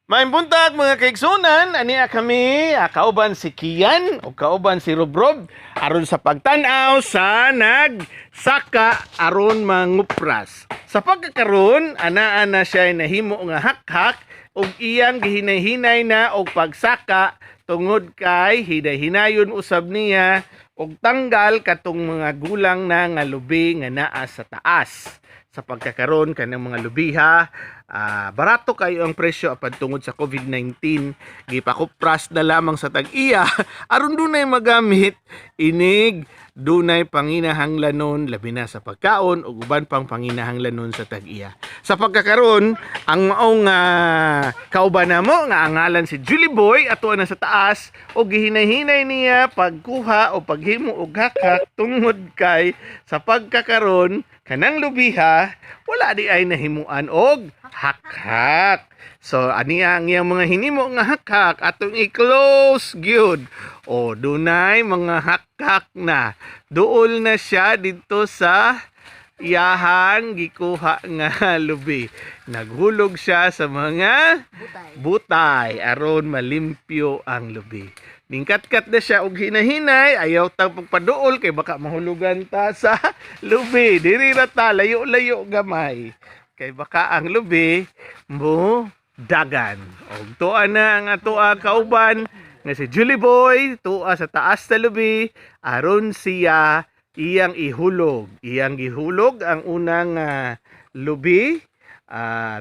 May buntag mga kaigsunan, aniya kami, kauban si Kian o kauban si Robrob aron sa pagtan-aw sa nagsaka aron mangupras. Sa pagkakaroon, ana siya nahimo nga hakhak ug iyang gihinay-hinay na og pagsaka tungod kay hinay-hinayon usab niya og tanggal katong mga gulang na nga lubi nga naa sa taas. Sa pagkakaroon kanang mga lubiha, barato kayo ang presyo apan tungod sa COVID-19 gipakupras na lamang sa tag-iya aron dunay magamit inig dunay panginahanglanon labi na sa pagkaon ug uban pang panginahanglanon sa tag-iya. Sa pagkakaroon ang maong kauban namo nga ang ngalan si Julie Boy ato na sa taas og gihinay-hinay niya pagkuha o paghimo og hakak tungod kay sa pagkakaroon kanang lubiha wala di ay nahimuan og hakhak. So ani ang iyang mga hinimo nga hakhak atong i-close gyud. O dunay mga hakhak na. Duol na siya dito sa iyahang gikuha nga lubi. Naghulog siya sa mga butay aron malimpyo ang lubi. Ningkat-kat na siya og hinahinay, ayaw tang pagpaduol kay baka mahulugan ta sa lubi. Diri ra ta layo-layo gamay. Kay baka ang lubi mo dagan. Og tuwa na ang atoa kauban nga si Julie Boy, tuwa sa taas sa lubi aron siya iyang ihulog. Iyang gihulog ang unang lubi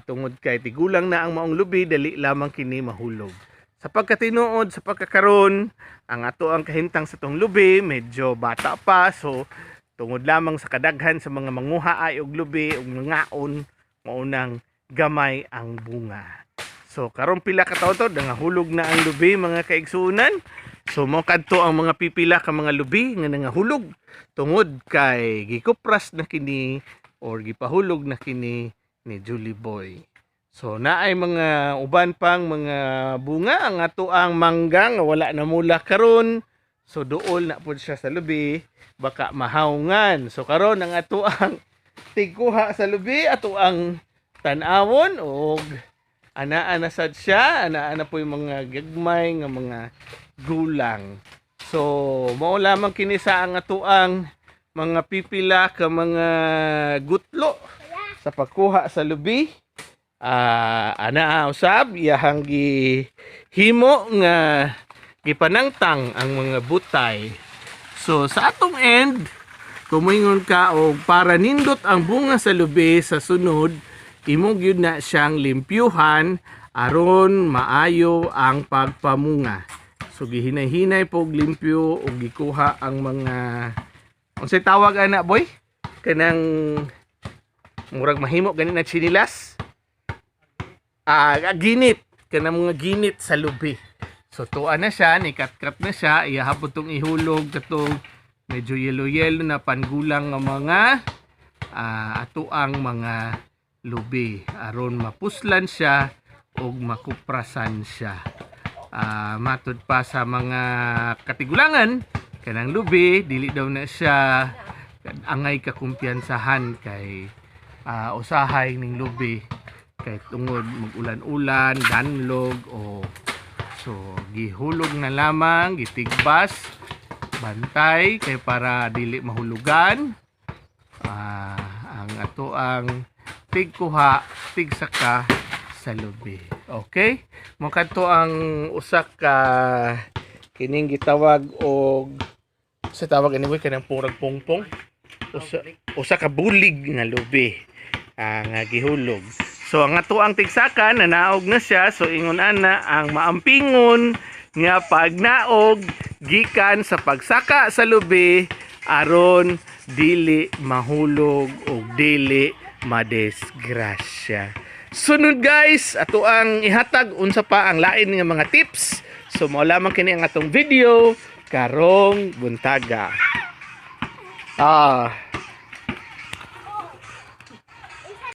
tungod kay tigulang na ang maong lubi dali lamang kini mahulog. Sa pagkatinuod sa pagkakaroon, ang ato ang kahintang sa tong lubi medyo bata pa, so tungod lamang sa kadaghan sa mga manguha ay og lubi og ngaon maunang gamay ang bunga. So karon pila ka taon to nangahulog na ang lubi mga kaigsunan. So mo kadto ang mga pipila ka mga lubi nga nangahulog tungod kay gikupras na kini or gipahulog na kini ni Julie Boy. So naay mga uban pang mga bunga ang ato ang mangga nga wala na mula karon. So duol na pud siya sa lubi baka mahawngan. So karon ang ato ang tigkuha sa lubi ato ang tan-awon og ana sad siya, ana po yung mga gagmay nga mga gulang. So mao lamang kini sa ang ato ang mga pipila ka mga gutlo sa pagkuha sa lubi. Ana usab iyahang gihimo nga gipanangtang ang mga butay. So sa atong end kumingon ka og para nindot ang bunga sa lubi sa sunod imo gyud na siyang limpyuhan aron maayo ang pagpamunga. So gihinay-hinay pog limpyo og gikuha ang mga unsay tawag ana boy kanang murag mahimo gani na chinilas. Ginit kanang mga ginit sa lubi. So tuwa na siya, nikat-kat na siya, ihapon tong ihulog katong medyo yellow na pangulang nga mga ato ang mga lubi aron mapuslan siya og makuprasan siya. Matud pa sa mga katigulangan kanang lubi dili daw na siya angay kakumpiyansahan kay usahay ning lubi kay tungod mag-ulan-ulan, danlog o so gihulog na lamang, gitigbas, bantay kay para dili mahulugan. Ang ato ang tigkuha, tigsaka sa lubi. Okay? Mo kadto ang usa ka kining gitawag og sa tawag anyway kanang purag pungpong. Usa ka bulig nga lubi nga gihulog. So ang ato ang tigsaka nanaog na siya, so ingon ana ang maampingon nga pagnaog gikan sa pagsaka sa lubi aron dili mahulog o dili madisgrasya. Sunod guys, ato ang ihatag unsa pa ang lain nga mga tips. So mao lamang kini ang atong video karong buntaga.